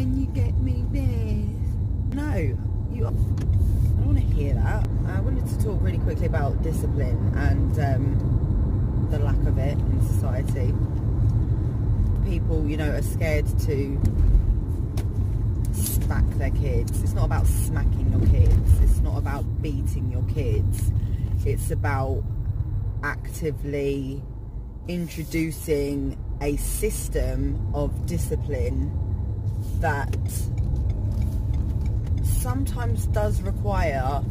Can you get me this? No, I don't want to hear that. I wanted to talk really quickly about discipline and the lack of it in society. People, you know, are scared to smack their kids. It's not about smacking your kids. It's not about beating your kids. It's about actively introducing a system of discipline that sometimes does require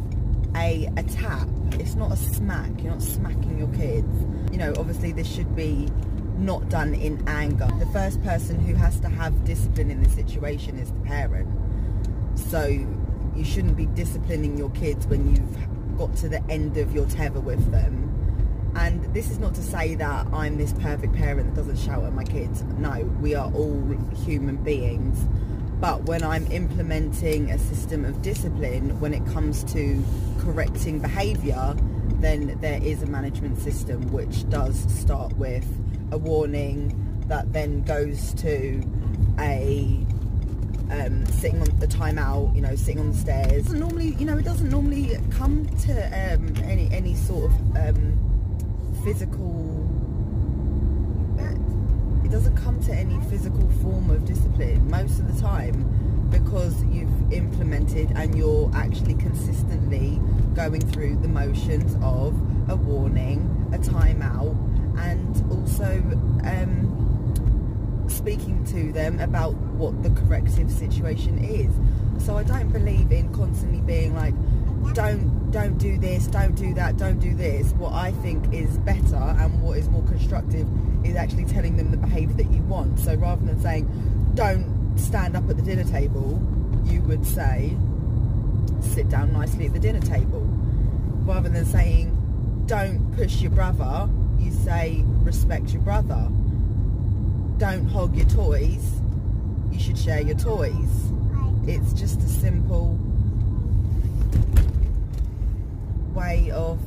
a tap. It's not a smack. You're not smacking your kids. You know, obviously this should be not done in anger. The first person who has to have discipline in this situation is the parent. So you shouldn't be disciplining your kids when you've got to the end of your tether with them. And this is not to say that I'm this perfect parent that doesn't shout at my kids. No, we are all human beings. But when I'm implementing a system of discipline, when it comes to correcting behaviour, then there is a management system which does start with a warning that then goes to a sitting on the timeout, you know, sitting on the stairs. Normally, you know, it doesn't normally come to any sort of physical. It doesn't come to any physical form of discipline most of the time, because you've implemented and you're actually consistently going through the motions of a warning, a timeout, and also speaking to them about what the corrective situation is. So I don't believe in constantly being like, don't do this, don't do that, don't do this. What I think is better and what is more constructive is actually telling them the behaviour that you want. So rather than saying, don't stand up at the dinner table, you would say, sit down nicely at the dinner table. Rather than saying, don't push your brother, you say, respect your brother. Don't hog your toys, you should share your toys. It's just a simple way of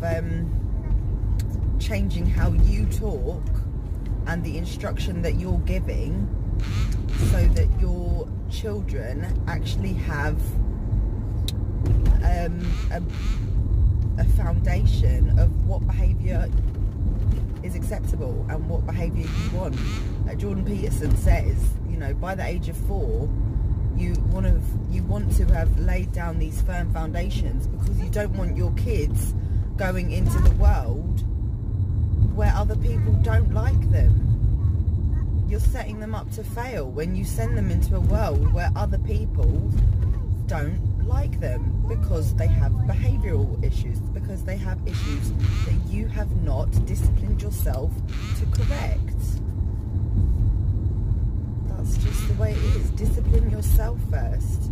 changing how you talk and the instruction that you're giving, so that your children actually have a foundation of what behaviour is acceptable and what behaviour you want. Jordan Peterson says, you know, by the age of 4, you want to have laid down these firm foundations, because you don't want your kids going into the world where other people don't like them. You're setting them up to fail when you send them into a world where other people don't like them, because they have behavioural issues, because they have issues that you have not disciplined yourself to correct. That's just the way it is. Discipline yourself first.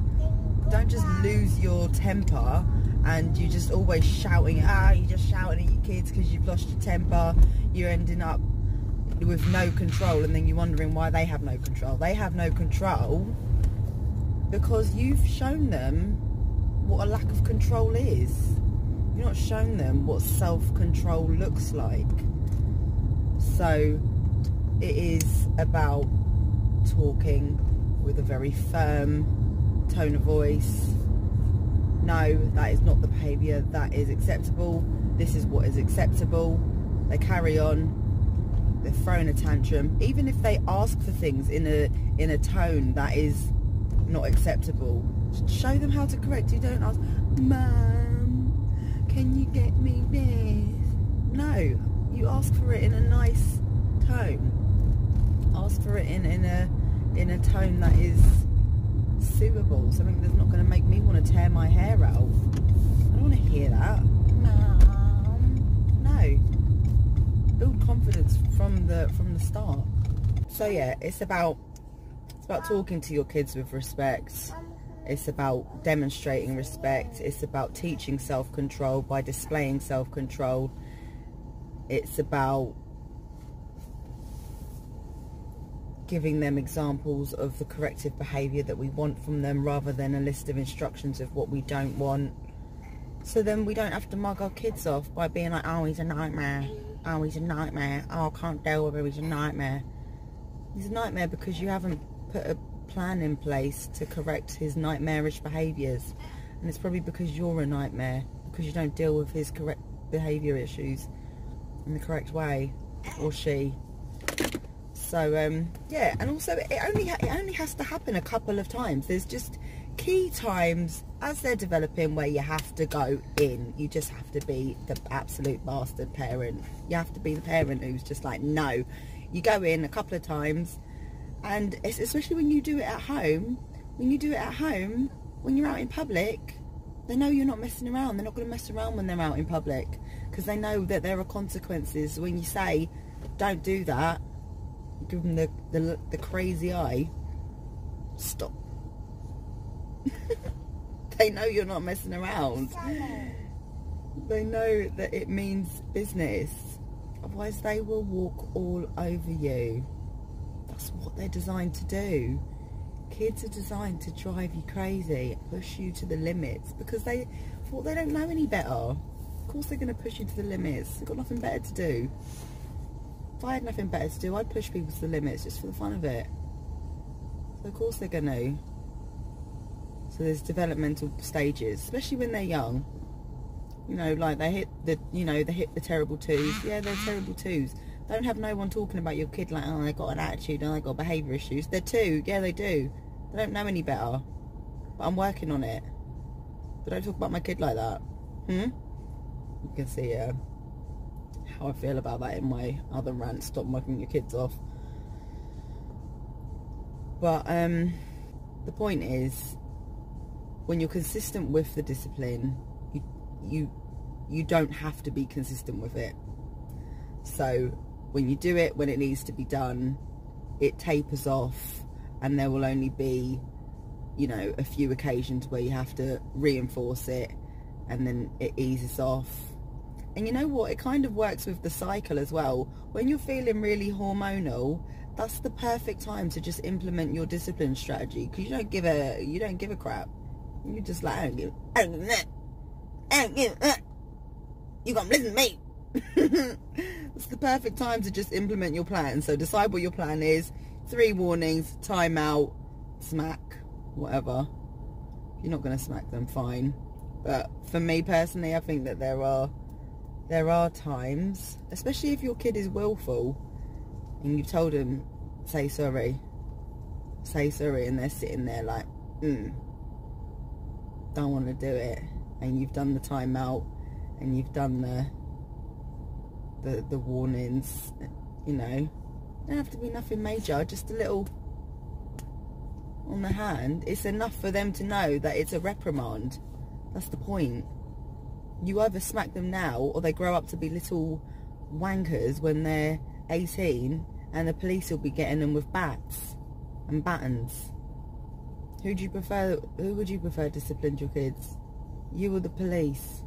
Don't just lose your temper and you're just always shouting. You're just shouting at your kids because you've lost your temper. You're ending up with no control, and then you're wondering why they have no control. They have no control because you've shown them what a lack of control is. You've not shown them what self-control looks like. So it is about talking with a very firm tone of voice. No, that is not the behaviour that is acceptable. This is what is acceptable. They carry on. They're throwing a tantrum. Even if they ask for things in a tone that is not acceptable, show them how to correct. You don't ask, Mum, can you get me this? No, you ask for it in a nice tone. Ask for it in a tone that is suitable, something that's not going to make me want to tear my hair out. I don't want to hear that. Mum, no. Build confidence from the start. So yeah, it's about talking to your kids with respect. It's about demonstrating respect. It's about teaching self-control by displaying self-control. It's about giving them examples of the corrective behaviour that we want from them, rather than a list of instructions of what we don't want. So then we don't have to mug our kids off by being like, oh, he's a nightmare. Oh, he's a nightmare. Oh, I can't deal with him. He's a nightmare. He's a nightmare because you haven't put a plan in place to correct his nightmarish behaviours. And it's probably because you're a nightmare, because you don't deal with his correct behaviour issues in the correct way, or she. So yeah, and also it only has to happen a couple of times. There's just key times as they're developing where you have to go in. You just have to be the absolute bastard parent. You have to be the parent who's just like, no. You go in a couple of times, and it's especially when you do it at home. When you do it at home, when you're out in public, they know you're not messing around. They're not going to mess around when they're out in public, because they know that there are consequences. When you say, don't do that, give them the crazy eye. Stop. They know you're not messing around. They know that it means business. Otherwise they will walk all over you. That's what they're designed to do. Kids are designed to drive you crazy, push you to the limits, because they don't know any better. Of course they're going to push you to the limits. They've got nothing better to do. If I had nothing better to do, I'd push people to the limits just for the fun of it. So of course they're going to. So there's developmental stages, especially when they're young. You know, like they hit the terrible twos. Yeah, they're terrible twos. Don't have no one talking about your kid like, oh, they got an attitude and they got behaviour issues. They're two. Yeah, they do. They don't know any better. But I'm working on it. But don't talk about my kid like that. You can see how I feel about that in my other rant. Stop mugging your kids off. But the point is, when you're consistent with the discipline, you don't have to be consistent with it. So when you do it when it needs to be done, it tapers off, and there will only be, you know, a few occasions where you have to reinforce it, and then it eases off. And you know what, it kind of works with the cycle as well. When you're feeling really hormonal, that's the perfect time to just implement your discipline strategy, because you don't give a crap. You just like, I don't give you gonna listen to me. It's the perfect time to just implement your plan. So decide what your plan is. 3 warnings, time out, smack, whatever. If you're not going to smack them, fine. But for me personally, I think that there are times, especially if your kid is willful and you've told them, say sorry, and they're sitting there like, don't want to do it, and you've done the time out and you've done the warnings, you know. Don't have to be nothing major, just a little on the hand. It's enough for them to know that it's a reprimand. That's the point. You either smack them now, or they grow up to be little wankers when they're 18, and the police will be getting them with bats and batons. Who would you prefer disciplined your kids? You or the police?